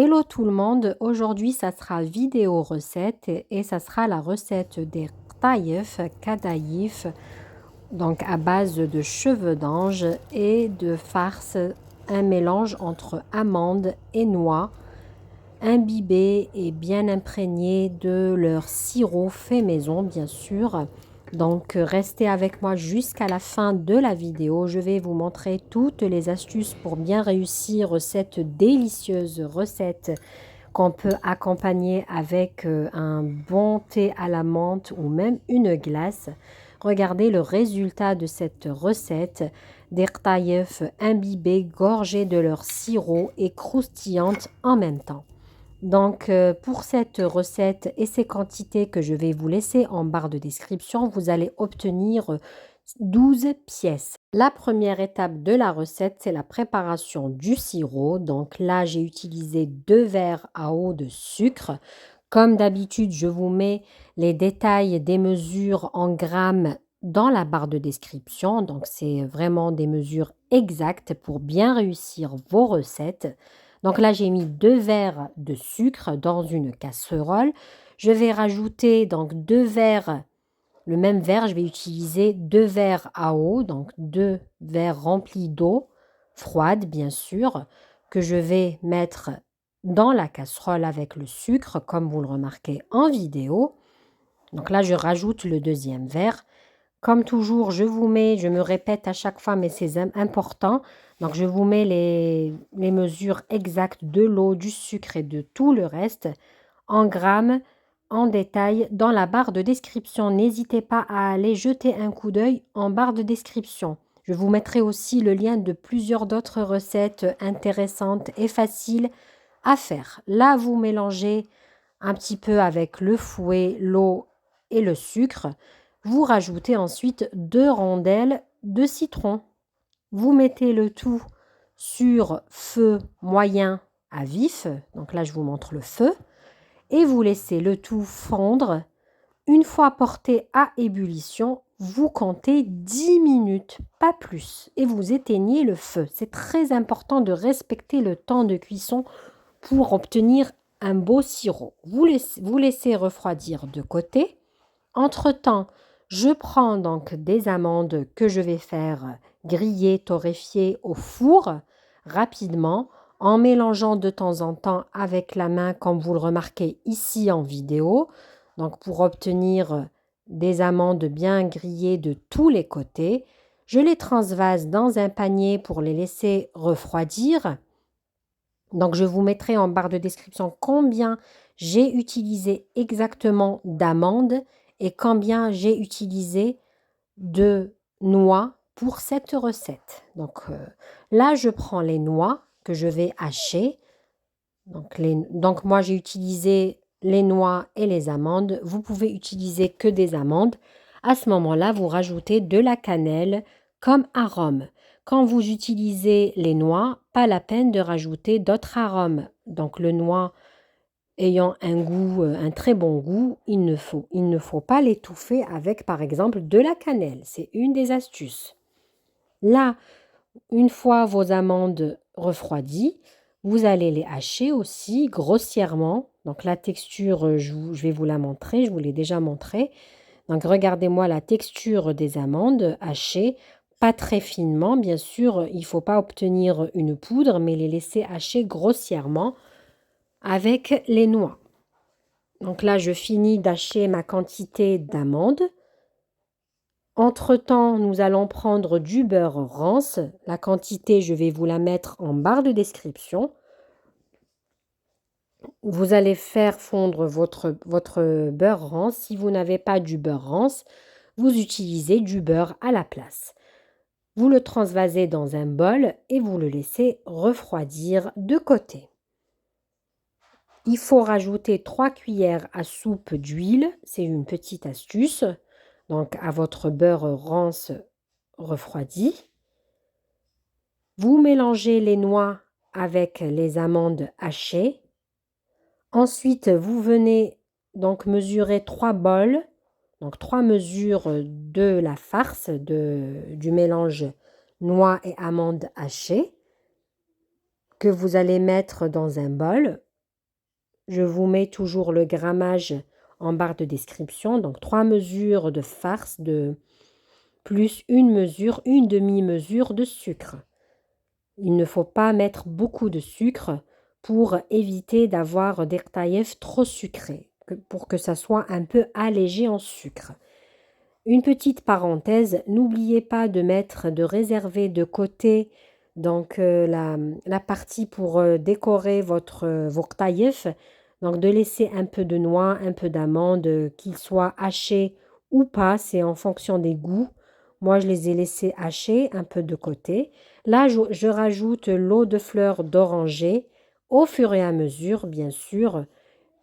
Hello tout le monde, aujourd'hui ça sera vidéo recette et ça sera la recette des taïef, kadaïf, donc à base de cheveux d'ange et de farce, un mélange entre amandes et noix, imbibés et bien imprégnés de leur sirop fait maison bien sûr. Donc restez avec moi jusqu'à la fin de la vidéo. Je vais vous montrer toutes les astuces pour bien réussir cette délicieuse recette qu'on peut accompagner avec un bon thé à la menthe ou même une glace. Regardez le résultat de cette recette, des taïef imbibés, gorgés de leur sirop et croustillantes en même temps. Donc, pour cette recette et ces quantités que je vais vous laisser en barre de description, vous allez obtenir 12 pièces. La première étape de la recette, c'est la préparation du sirop. Donc là, j'ai utilisé 2 verres à eau de sucre. Comme d'habitude, je vous mets les détails des mesures en grammes dans la barre de description. Donc, c'est vraiment des mesures exactes pour bien réussir vos recettes. Donc là, j'ai mis 2 verres de sucre dans une casserole. Je vais rajouter donc 2 verres, le même verre, je vais utiliser 2 verres à eau, donc 2 verres remplis d'eau froide, bien sûr, que je vais mettre dans la casserole avec le sucre, comme vous le remarquez en vidéo. Donc là, je rajoute le deuxième verre. Comme toujours, je me répète à chaque fois, mais c'est important. Donc, je vous mets les mesures exactes de l'eau, du sucre et de tout le reste en grammes, en détail, dans la barre de description. N'hésitez pas à aller jeter un coup d'œil en barre de description. Je vous mettrai aussi le lien de plusieurs d'autres recettes intéressantes et faciles à faire. Là, vous mélangez un petit peu avec le fouet, l'eau et le sucre. Vous rajoutez ensuite 2 rondelles de citron. Vous mettez le tout sur feu moyen à vif. Donc là, je vous montre le feu. Et vous laissez le tout fondre. Une fois porté à ébullition, vous comptez 10 minutes, pas plus. Et vous éteignez le feu. C'est très important de respecter le temps de cuisson pour obtenir un beau sirop. Vous laissez refroidir de côté. Entre-temps, je prends donc des amandes que je vais faire griller, torréfier au four rapidement en mélangeant de temps en temps avec la main comme vous le remarquez ici en vidéo. Donc pour obtenir des amandes bien grillées de tous les côtés, je les transvase dans un panier pour les laisser refroidir. Donc je vous mettrai en barre de description combien j'ai utilisé exactement d'amandes et combien j'ai utilisé de noix pour cette recette. Donc là, je prends les noix que je vais hacher. Donc moi, j'ai utilisé les noix et les amandes. Vous pouvez utiliser que des amandes. À ce moment-là, vous rajoutez de la cannelle comme arôme. Quand vous utilisez les noix, pas la peine de rajouter d'autres arômes. Donc le noix ayant un goût, un très bon goût, il ne faut pas l'étouffer avec, par exemple, de la cannelle. C'est une des astuces. Là, une fois vos amandes refroidies, vous allez les hacher aussi grossièrement. Donc la texture, je vais vous la montrer, je vous l'ai déjà montré. Donc regardez-moi la texture des amandes hachées, pas très finement, bien sûr, il ne faut pas obtenir une poudre, mais les laisser hacher grossièrement avec les noix. Donc là, je finis d'hacher ma quantité d'amandes. Entre-temps, nous allons prendre du beurre rance. La quantité, je vais vous la mettre en barre de description. Vous allez faire fondre votre beurre rance. Si vous n'avez pas du beurre rance, vous utilisez du beurre à la place. Vous le transvasez dans un bol et vous le laissez refroidir de côté. Il faut rajouter 3 cuillères à soupe d'huile, c'est une petite astuce, donc à votre beurre rance refroidi. Vous mélangez les noix avec les amandes hachées. Ensuite, vous venez donc mesurer 3 bols, donc 3 mesures de la farce du mélange noix et amandes hachées que vous allez mettre dans un bol. je vous mets toujours le grammage en barre de description. Donc 3 mesures de farce plus une demi-mesure de sucre. Il ne faut pas mettre beaucoup de sucre pour éviter d'avoir des rtaïef trop sucrés, pour que ça soit un peu allégé en sucre. Une petite parenthèse, n'oubliez pas de réserver de côté donc la partie pour décorer vos rtaïef, donc de laisser un peu de noix, un peu d'amande, qu'ils soient hachés ou pas, c'est en fonction des goûts. Moi, je les ai laissés hachés un peu de côté. Là, je rajoute l'eau de fleur d'oranger au fur et à mesure, bien sûr.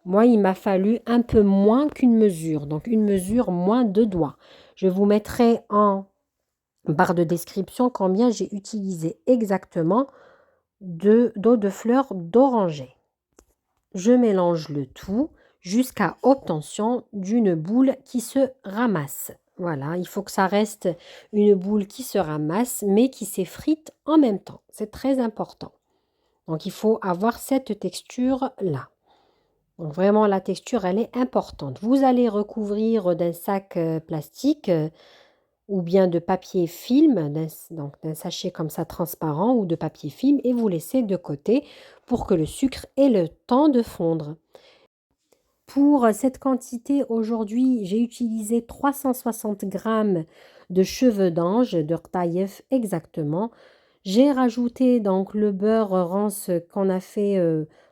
Moi, il m'a fallu un peu moins qu'une mesure, donc une mesure moins de doigts. Je vous mettrai en barre de description combien j'ai utilisé exactement d'eau de fleur d'oranger. Je mélange le tout jusqu'à obtention d'une boule qui se ramasse. Voilà, il faut que ça reste une boule qui se ramasse, mais qui s'effrite en même temps. C'est très important. Donc, il faut avoir cette texture-là. Donc, vraiment, la texture, elle est importante. Vous allez recouvrir d'un sac plastique ou bien de papier film, donc d'un sachet comme ça transparent ou de papier film, et vous laissez de côté pour que le sucre ait le temps de fondre. Pour cette quantité, aujourd'hui, j'ai utilisé 360 grammes de cheveux d'ange, de rtaïef exactement. J'ai rajouté donc le beurre rance qu'on a fait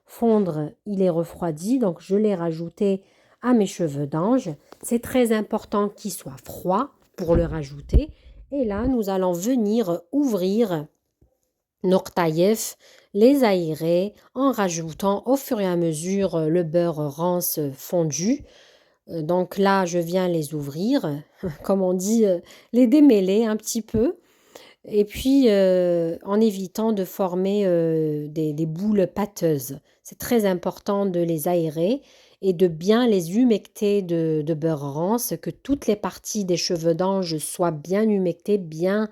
fondre, il est refroidi, donc je l'ai rajouté à mes cheveux d'ange. C'est très important qu'il soit froid pour le rajouter. Et là, nous allons venir ouvrir nos rtaïef, les aérer en rajoutant au fur et à mesure le beurre rance fondu. Donc là, je viens les ouvrir, comme on dit, les démêler un petit peu. Et puis, en évitant de former des boules pâteuses. C'est très important de les aérer et de bien les humecter de beurre rance, que toutes les parties des cheveux d'ange soient bien humectées, bien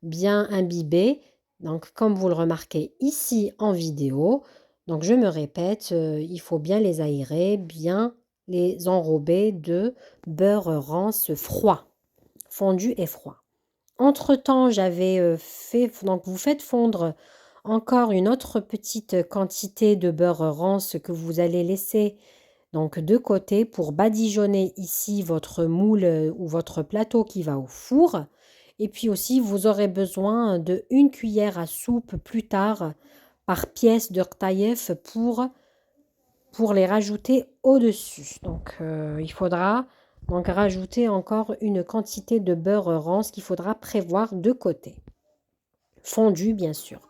imbibées. Donc, comme vous le remarquez ici en vidéo, donc je me répète, il faut bien les aérer, bien les enrober de beurre rance froid, fondu et froid. Entre-temps, j'avais fait, donc vous faites fondre encore une autre petite quantité de beurre rance que vous allez laisser donc de côté pour badigeonner ici votre moule ou votre plateau qui va au four. Et puis aussi, vous aurez besoin de 1 cuillère à soupe plus tard par pièce de rtaïef pour les rajouter au-dessus. Donc, il faudra donc rajouter encore une quantité de beurre rance qu'il faudra prévoir de côté. Fondu, bien sûr.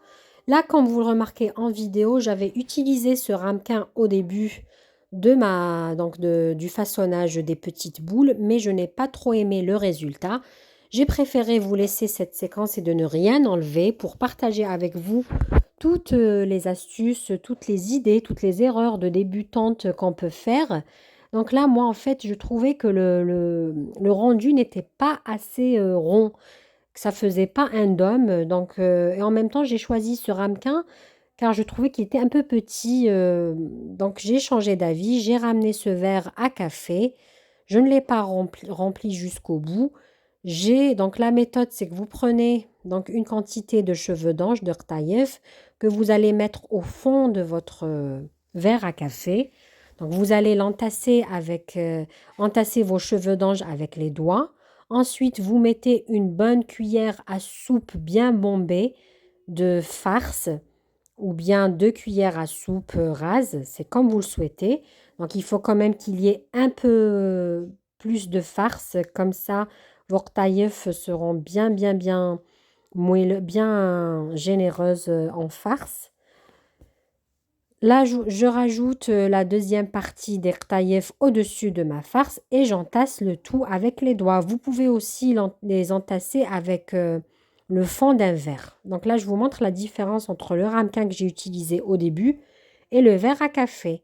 Là, comme vous le remarquez en vidéo, j'avais utilisé ce ramequin au début du façonnage des petites boules, mais je n'ai pas trop aimé le résultat. J'ai préféré vous laisser cette séquence et de ne rien enlever pour partager avec vous toutes les astuces, toutes les idées, toutes les erreurs de débutantes qu'on peut faire. Donc là, moi, en fait, je trouvais que le rendu n'était pas assez rond, que ça faisait pas un dôme. Donc, et en même temps, j'ai choisi ce ramequin car je trouvais qu'il était un peu petit. Donc, j'ai changé d'avis. J'ai ramené ce verre à café. Je ne l'ai pas rempli jusqu'au bout. Donc la méthode, c'est que vous prenez donc une quantité de cheveux d'ange, de rtaïef, que vous allez mettre au fond de votre verre à café. Donc vous allez entasser vos cheveux d'ange avec les doigts. Ensuite, vous mettez une bonne cuillère à soupe bien bombée de farce ou bien 2 cuillères à soupe rase, c'est comme vous le souhaitez. Donc il faut quand même qu'il y ait un peu plus de farce, comme ça vos rtaïef seront bien moelleux, bien généreuses en farce. Là, je rajoute la deuxième partie des rtaïef au-dessus de ma farce et j'entasse le tout avec les doigts. Vous pouvez aussi les entasser avec le fond d'un verre. Donc là, je vous montre la différence entre le ramequin que j'ai utilisé au début et le verre à café.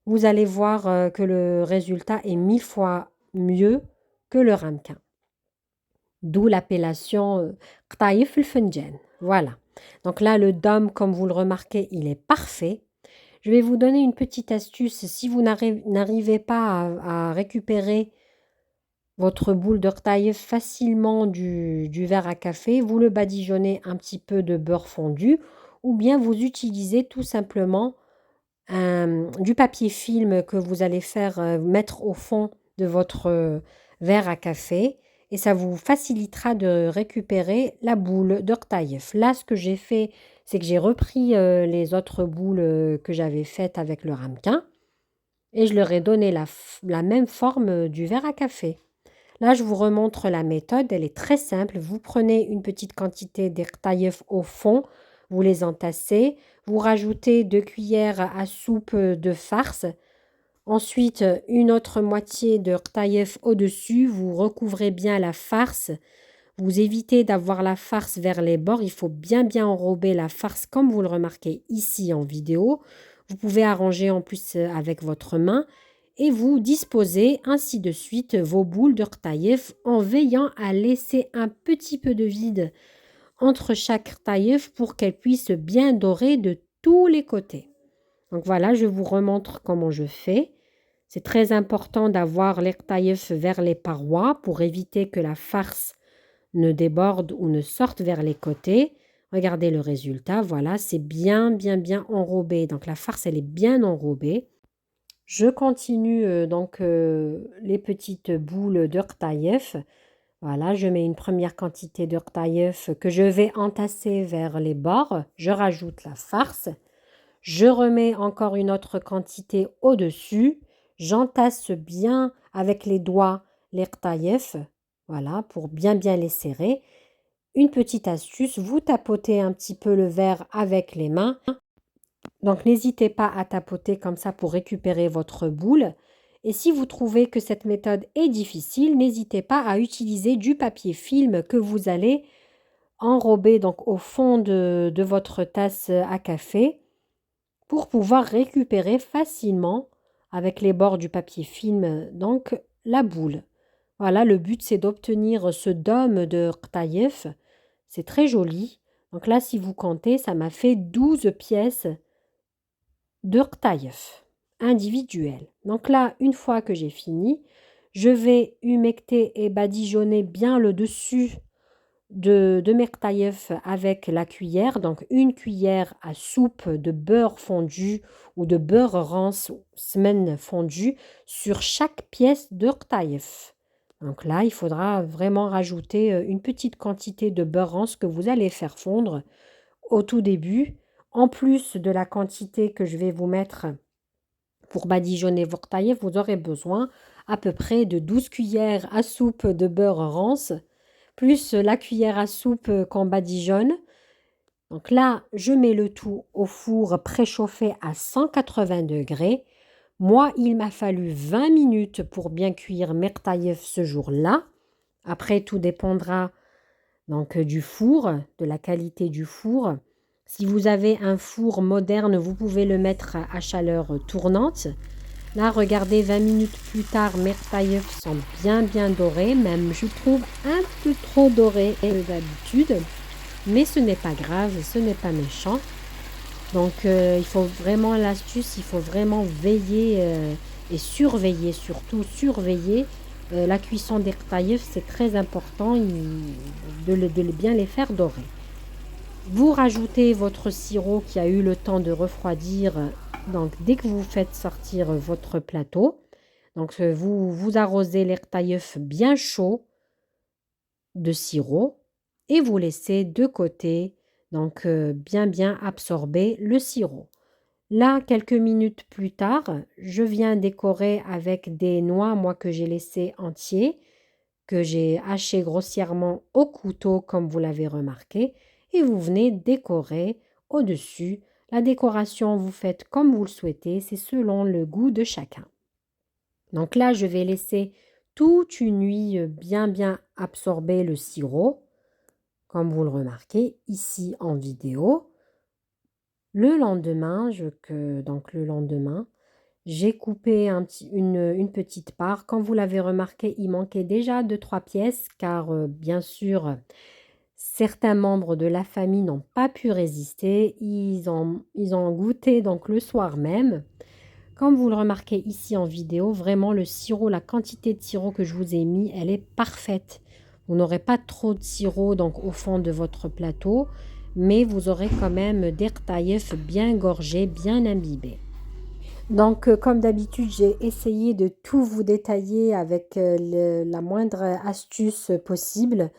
Vous allez voir que le résultat est 1000 fois mieux que le ramequin. D'où l'appellation qtaïf el fenjan. Voilà. Donc là, le dôme, comme vous le remarquez, il est parfait. Je vais vous donner une petite astuce. Si vous n'arrivez pas à récupérer votre boule de taille facilement du verre à café, vous le badigeonnez un petit peu de beurre fondu ou bien vous utilisez tout simplement du papier film que vous allez faire mettre au fond de votre verre à café et ça vous facilitera de récupérer la boule de rtaïf. Là, ce que j'ai fait, c'est que j'ai repris les autres boules que j'avais faites avec le ramequin et je leur ai donné la même forme du verre à café. Là, je vous remontre la méthode, elle est très simple. Vous prenez une petite quantité d'ertaïef au fond, vous les entassez, vous rajoutez 2 cuillères à soupe de farce, ensuite une autre moitié de rtaïef au-dessus, vous recouvrez bien la farce, vous évitez d'avoir la farce vers les bords, il faut bien enrober la farce comme vous le remarquez ici en vidéo. Vous pouvez arranger en plus avec votre main et vous disposez ainsi de suite vos boules de rtaïef en veillant à laisser un petit peu de vide entre chaque rtaïef pour qu'elle puisse bien dorer de tous les côtés. Donc voilà, je vous remontre comment je fais. C'est très important d'avoir les rtaïef vers les parois pour éviter que la farce ne déborde ou ne sorte vers les côtés. Regardez le résultat, voilà, c'est bien enrobé. Donc la farce, elle est bien enrobée. Je continue les petites boules de rtaïef. Voilà, je mets une première quantité de rtaïef que je vais entasser vers les bords. Je rajoute la farce. Je remets encore une autre quantité au-dessus. J'entasse bien avec les doigts les rtaïef. Voilà, pour bien les serrer. Une petite astuce, vous tapotez un petit peu le verre avec les mains. Donc n'hésitez pas à tapoter comme ça pour récupérer votre boule. Et si vous trouvez que cette méthode est difficile, n'hésitez pas à utiliser du papier film que vous allez enrober donc au fond de votre tasse à café pour pouvoir récupérer facilement avec les bords du papier film donc la boule. Voilà, le but c'est d'obtenir ce dôme de rtaïef. C'est très joli. Donc là, si vous comptez, ça m'a fait 12 pièces de rtaïef individuel. Donc là, une fois que j'ai fini, je vais humecter et badigeonner bien le dessus de mes rtaïef avec la cuillère. Donc une cuillère à soupe de beurre fondu ou de beurre rance semaine fondu sur chaque pièce de rtaïef. Donc là, il faudra vraiment rajouter une petite quantité de beurre rance que vous allez faire fondre au tout début, en plus de la quantité que je vais vous mettre pour badigeonner vos rtaïef, vous aurez besoin à peu près de 12 cuillères à soupe de beurre rance, plus la cuillère à soupe qu'on badigeonne. Donc là, je mets le tout au four préchauffé à 180 degrés. Moi, il m'a fallu 20 minutes pour bien cuire mes rtaïef ce jour-là. Après, tout dépendra donc du four, de la qualité du four. Si vous avez un four moderne, vous pouvez le mettre à chaleur tournante. Là, regardez, 20 minutes plus tard, mes rtaïef sont bien dorés, même je trouve un peu trop dorés d'habitude. Mais ce n'est pas grave, ce n'est pas méchant. Donc, il faut vraiment l'astuce, il faut vraiment veiller et surveiller, surtout surveiller la cuisson des rtaïef, c'est très important de bien les faire dorer. Vous rajoutez votre sirop qui a eu le temps de refroidir. Donc, dès que vous faites sortir votre plateau, donc vous arrosez les rtaïef bien chaud de sirop et vous laissez de côté, donc bien absorber le sirop. Là, quelques minutes plus tard, je viens décorer avec des noix, moi que j'ai laissé entiers, que j'ai haché grossièrement au couteau comme vous l'avez remarqué, et vous venez décorer au-dessus. La décoration, vous faites comme vous le souhaitez, c'est selon le goût de chacun. Donc là, je vais laisser toute une nuit bien absorber le sirop, comme vous le remarquez ici en vidéo. Le lendemain, j'ai coupé une petite part. Comme vous l'avez remarqué, il manquait déjà 2-3 pièces car bien sûr, Certains membres de la famille n'ont pas pu résister, ils ont goûté donc le soir même. Comme vous le remarquez ici en vidéo, vraiment le sirop, la quantité de sirop que je vous ai mis, elle est parfaite. Vous n'aurez pas trop de sirop donc au fond de votre plateau, mais vous aurez quand même des rtaïef bien gorgés, bien imbibés. Donc, comme d'habitude, j'ai essayé de tout vous détailler avec la moindre astuce possible.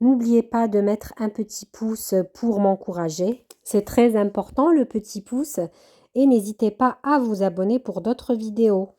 N'oubliez pas de mettre un petit pouce pour m'encourager. C'est très important le petit pouce. Et n'hésitez pas à vous abonner pour d'autres vidéos.